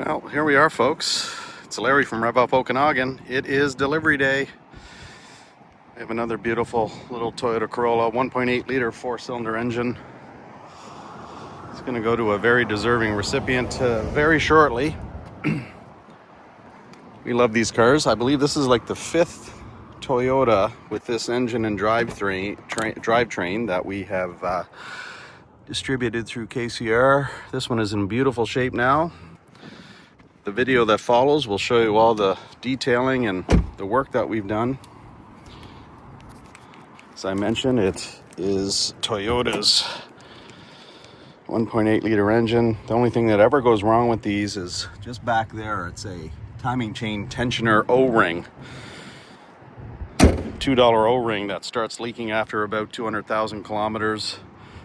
Well, here we are, folks. It's Larry from RevUp Okanagan. It is delivery day. We have another beautiful little Toyota Corolla, 1.8 liter four-cylinder engine. It's going to go to a very deserving recipient very shortly. We love these cars. I believe this is like the fifth Toyota with this engine and drivetrain that we have distributed through KCR. This one is in beautiful shape now. The video that follows will show you all the detailing and the work that we've done. As I mentioned, it is Toyota's 1.8 liter engine. The only thing that ever goes wrong with these is just back there. It's a timing chain tensioner O-ring. $2 O-ring that starts leaking after about 200,000 kilometers.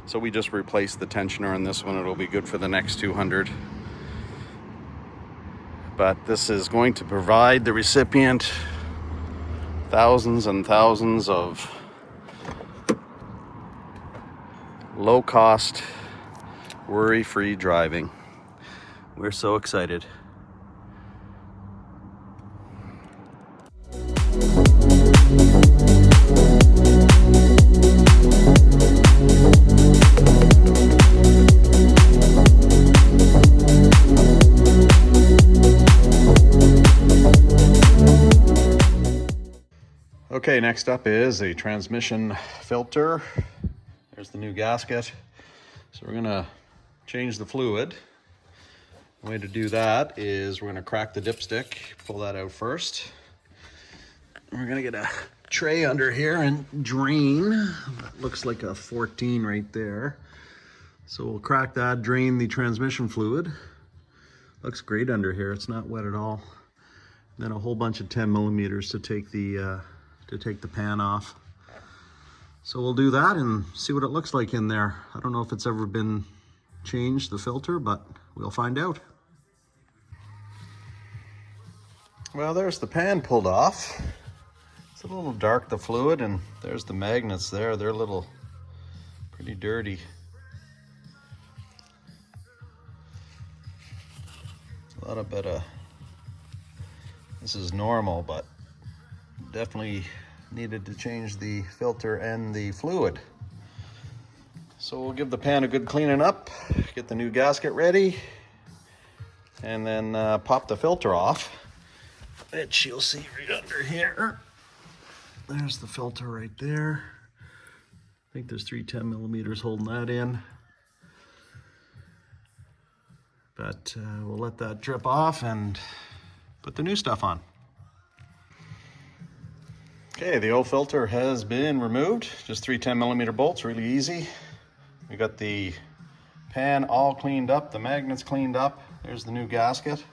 So we just replaced the tensioner in this one. It'll be good for the next 200. But this is going to provide the recipient thousands and thousands of low-cost, worry-free driving. We're so excited. Okay, next up is a transmission filter. There's the new gasket. So we're gonna change the fluid. The way to do that is we're gonna crack the dipstick, pull that out first. We're gonna get a tray under here and drain. That looks like a 14 right there. So we'll crack that, drain the transmission fluid. Looks great under here, it's not wet at all. Then a whole bunch of 10 millimeters to take the pan off. So we'll do that and see what it looks like in there. I don't know if it's ever been changed, the filter, but we'll find out. Well, there's the pan pulled off. It's a little dark, the fluid, and there's the magnets there. They're a little pretty dirty. A lot of bit of, this is normal, but definitely needed to change the filter and the fluid. So we'll give the pan a good cleaning up, get the new gasket ready, and then pop the filter off, which you'll see right under here. There's the filter right there. I think there's 10 millimeters holding that in. But we'll let that drip off and put the new stuff on. Okay, the old filter has been removed. Just 3 10 millimeter bolts, really easy. We got the pan all cleaned up, the magnets cleaned up. There's the new gasket.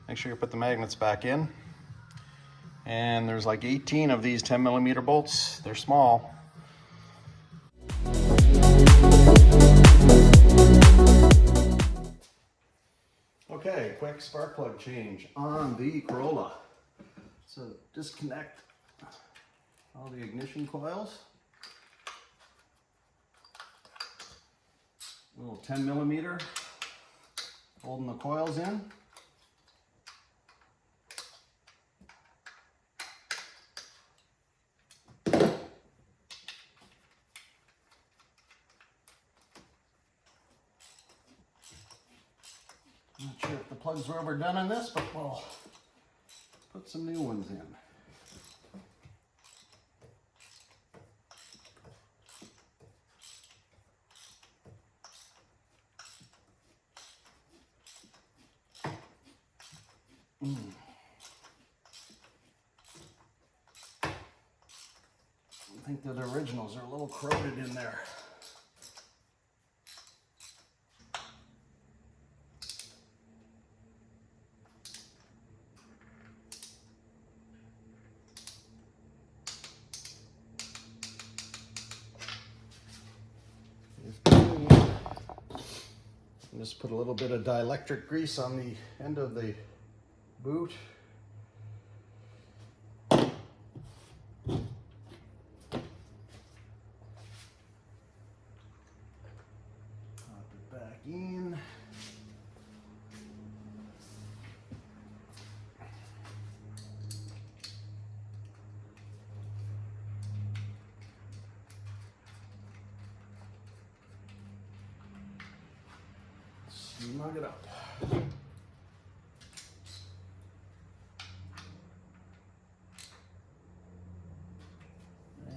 Make sure you put the magnets back in. And there's like 18 of these 10 millimeter bolts. They're small. Okay, quick spark plug change on the Corolla. So disconnect all the ignition coils. A little 10 millimeter holding the coils in. Not sure if the plugs were ever done on this, but we'll put some new ones in. I think that the originals are a little corroded in there. Just put a little bit of dielectric grease on the end of the boot. in. Knock it up.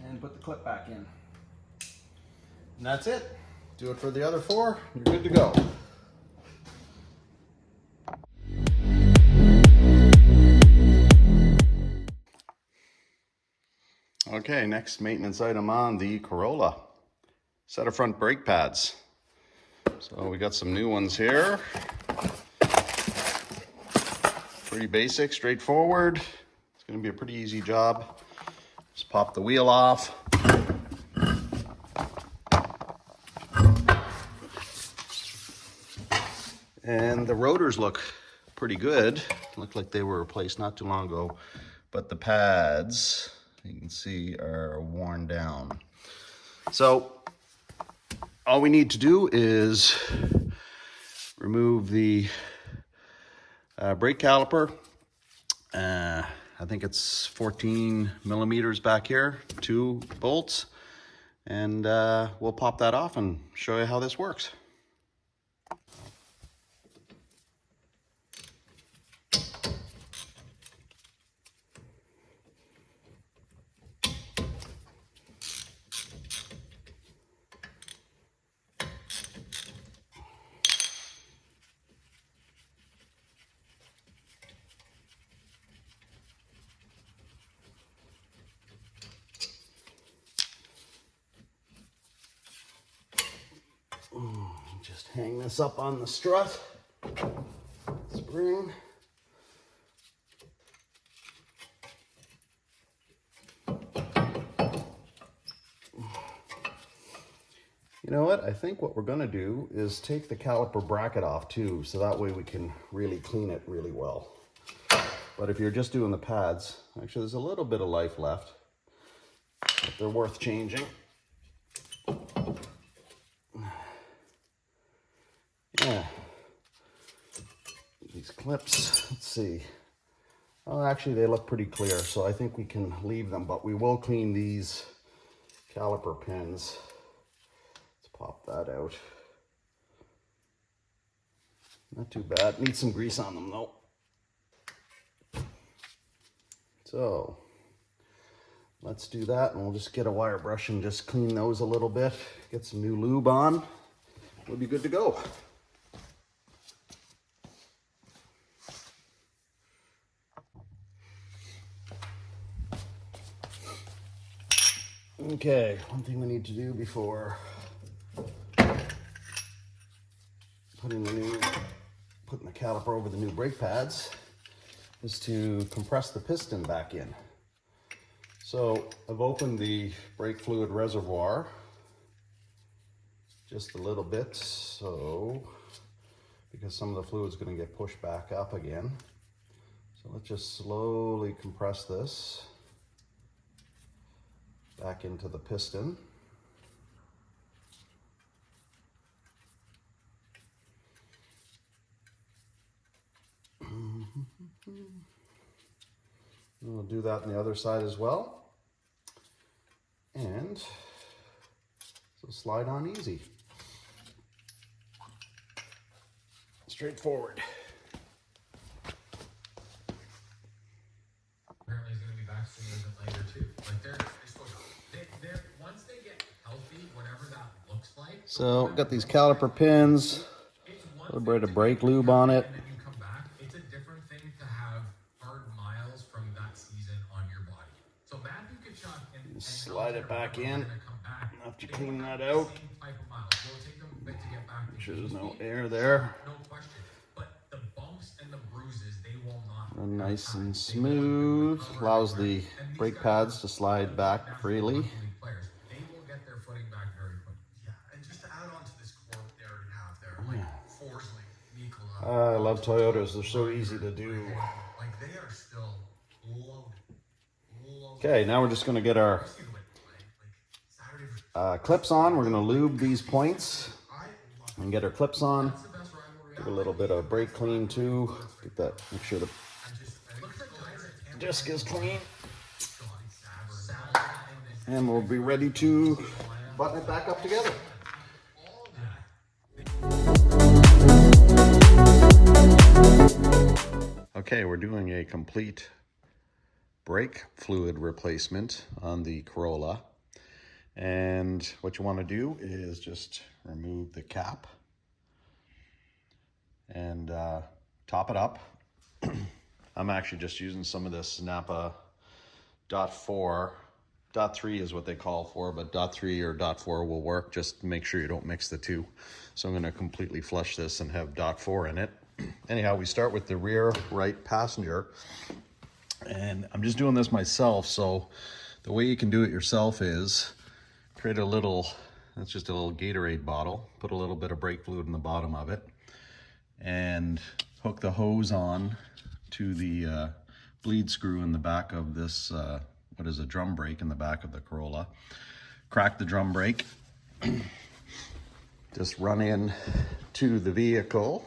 And put the clip back in. And that's it. Do it for the other 4. You're good to go. Okay, next maintenance item on the Corolla. Set of front brake pads. So we got some new ones here. Pretty basic, straightforward. It's going to be a pretty easy job. Just pop the wheel off. And the rotors look pretty good. Look like they were replaced not too long ago. But the pads, you can see, are worn down. So all we need to do is remove the brake caliper. I think it's 14 millimeters back here, 2 bolts. And we'll pop that off and show you how this works. Just hang this up on the strut, spring. You know what? I think what we're going to do is take the caliper bracket off too, so that way we can really clean it really well. But if you're just doing the pads, actually there's a little bit of life left, but they're worth changing. Yeah, these clips, let's see. Oh, actually they look pretty clear, so I think we can leave them, but we will clean these caliper pins. Let's pop that out. Not too bad. Need some grease on them though. So let's do that, and we'll just get a wire brush and just clean those a little bit. Get some new lube on. We'll be good to go. Okay, one thing we need to do before putting the caliper over the new brake pads is to compress the piston back in. So I've opened the brake fluid reservoir just a little bit, so because some of the fluid's going to get pushed back up again. So let's just slowly compress this back into the piston. We'll do that on the other side as well. And so slide on easy. Straightforward. Apparently he's going to be back sooner than later too. Like they're once they get healthy, whatever that looks like. So got these caliper pins, a little bit of brake lube on it. And then you come back. It's a different thing to have hard miles from that season on your body. So Matthew Kachuk and slide it back in after you clean that out. Make sure there's no air there. No question. But the bumps and the bruises, they will not. And nice and smooth. Allows the brake pads to slide back freely. They will get their footing back very quick. Yeah, and just to add on to this core they already have there, like Forsling, Nikola. I love Toyotas. They're so easy to do. Like they are still loaded. Okay, now we're just going to get our clips on. We're going to lube these points and get our clips on. Give a little bit of brake clean too. Get that. Make sure the disc is clean. And we'll be ready to button it back up together. Okay, we're doing a complete brake fluid replacement on the Corolla. And what you want to do is just remove the cap and top it up. I'm actually just using some of this Napa .4. .3 is what they call for, but .3 or .4 will work. Just make sure you don't mix the two. So I'm going to completely flush this and have .4 in it. Anyhow, we start with the rear right passenger. And I'm just doing this myself, so the way you can do it yourself is create a little, that's just a little Gatorade bottle, put a little bit of brake fluid in the bottom of it, and hook the hose on to the bleed screw in the back of this, what is a drum brake in the back of the Corolla. Crack the drum brake, just run in to the vehicle.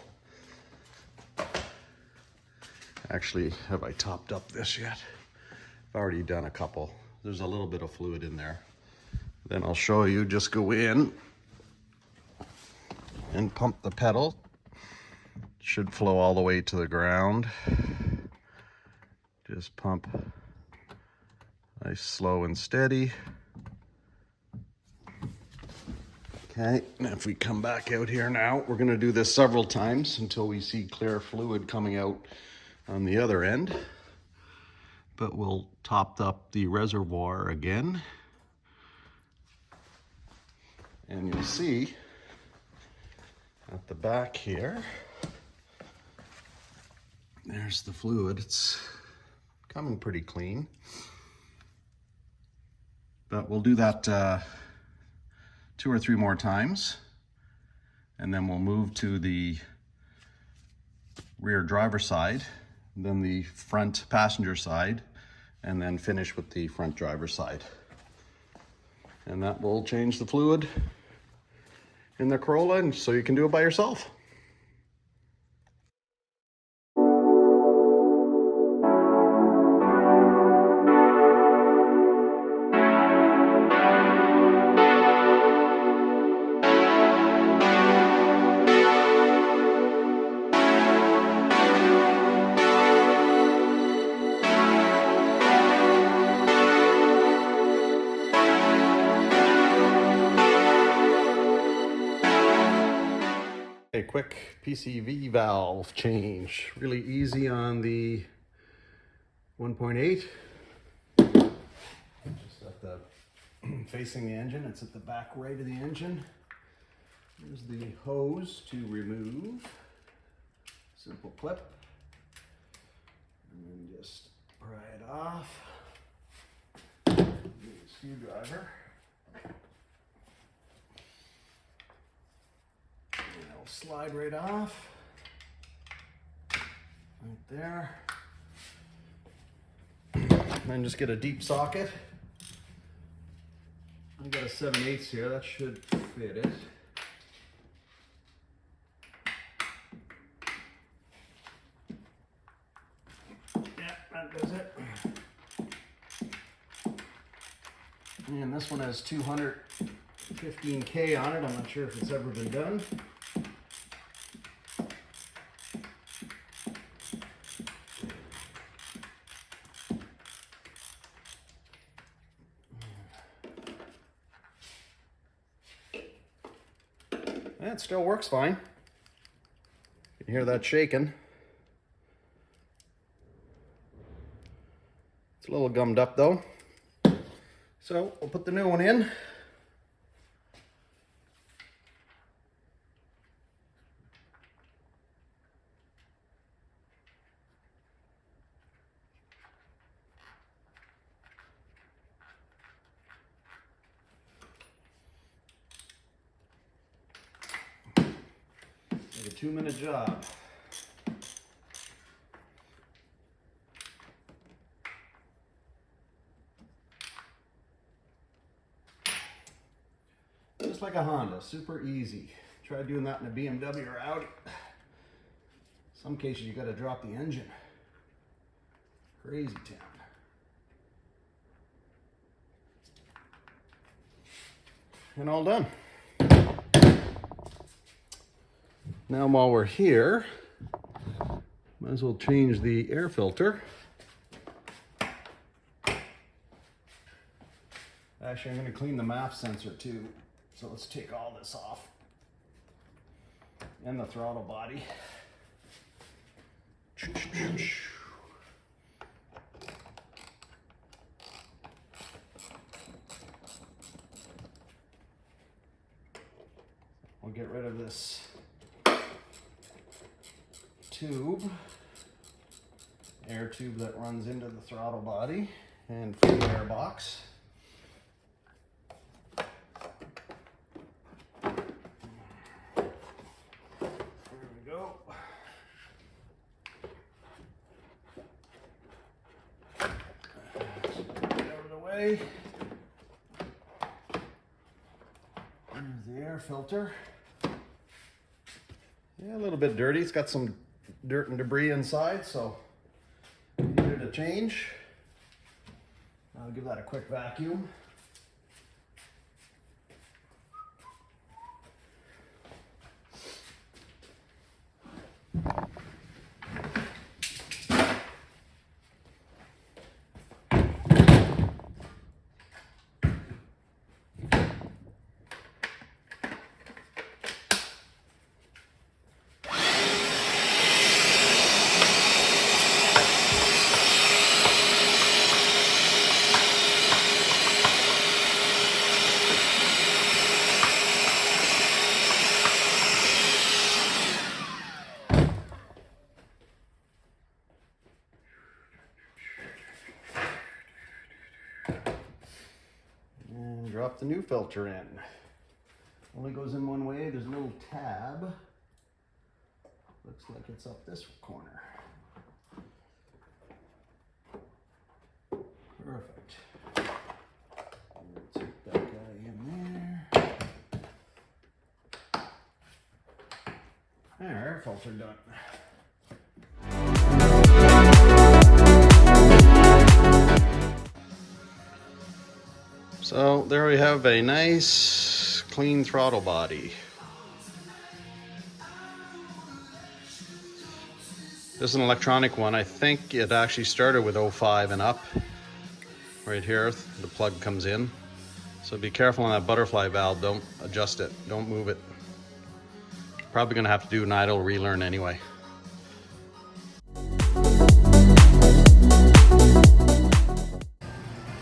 Actually, have I topped up this yet? I've already done a couple. There's a little bit of fluid in there. Then I'll show you, just go in and pump the pedal. Should flow all the way to the ground. Just pump nice, slow and steady. Okay, and if we come back out here now, we're gonna do this several times until we see clear fluid coming out on the other end. But we'll top up the reservoir again. And you'll see at the back here, there's the fluid. It's coming pretty clean. But we'll do that 2 or 3 more times. And then we'll move to the rear driver side, then the front passenger side, and then finish with the front driver side. And that will change the fluid in the Corolla, and so you can do it by yourself. A quick PCV valve change, really easy on the 1.8. Just at the facing the engine, it's at the back right of the engine. Here's the hose to remove. Simple clip. And then just pry it off. Use a screwdriver. Slide right off, right there. Then just get a deep socket. I got a 7/8 here, that should fit it. Yeah, that does it. And this one has 215K on it. I'm not sure if it's ever been done. It still works fine. You can hear that shaking. It's a little gummed up though. So we'll put the new one in. It's a 2-minute job. Just like a Honda, super easy. Try doing that in a BMW or Audi. Some cases you gotta drop the engine. Crazy town. And all done. Now while we're here, Might as well change the air filter. Actually, I'm going to clean the MAF sensor too. So let's take all this off. And the throttle body. We'll get rid of this tube, air tube that runs into the throttle body and free air box. There we go. Get out of the way. There's the air filter. Yeah, a little bit dirty. It's got some dirt and debris inside, so needed a change. I'll give that a quick vacuum. Drop the new filter in. Only goes in one way. There's a little tab. Looks like it's up this corner. Perfect. Take that guy in there. There, air filter done. So there we have a nice clean throttle body. This is an electronic one. I think it actually started with 05 and up. Right here, the plug comes in. So be careful on that butterfly valve. Don't adjust it. Don't move it. Probably gonna have to do an idle relearn anyway.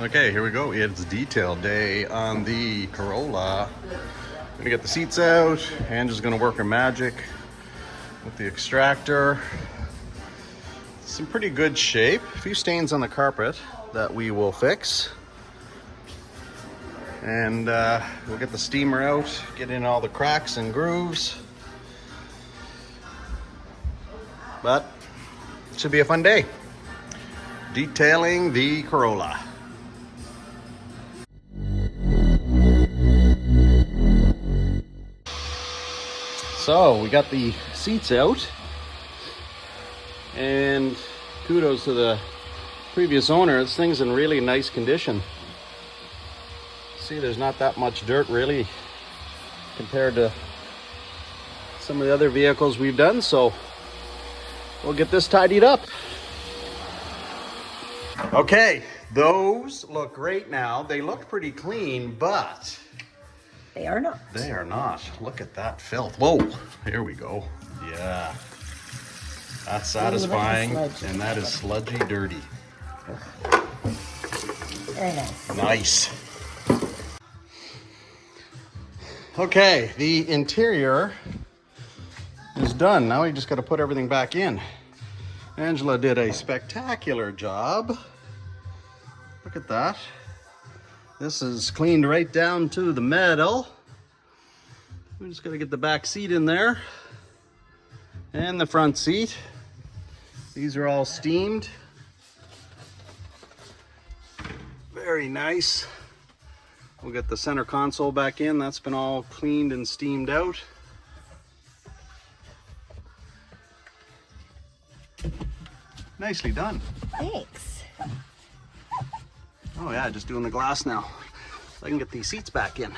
Okay, here we go. It's detail day on the Corolla. I'm gonna get the seats out. Angela's gonna work her magic with the extractor. It's in pretty good shape. A few stains on the carpet that we will fix. And we'll get the steamer out, get in all the cracks and grooves. But it should be a fun day. Detailing the Corolla. So we got the seats out, and kudos to the previous owner. This thing's in really nice condition. See, there's not that much dirt really compared to some of the other vehicles we've done, so we'll get this tidied up. Okay, those look great now. They look pretty clean, but they are not. They are not. Look at that filth. Whoa, here we go. Yeah, that's satisfying. And that is sludgy dirty. Very nice. Nice. Okay, the interior is done. Now we just got to put everything back in. Angela did a spectacular job. Look at that. This is cleaned right down to the metal. We just got to get the back seat in there and the front seat. These are all steamed. Very nice. We'll get the center console back in. That's been all cleaned and steamed out. Nicely done. Thanks. Oh yeah, just doing the glass now. So I can get these seats back in.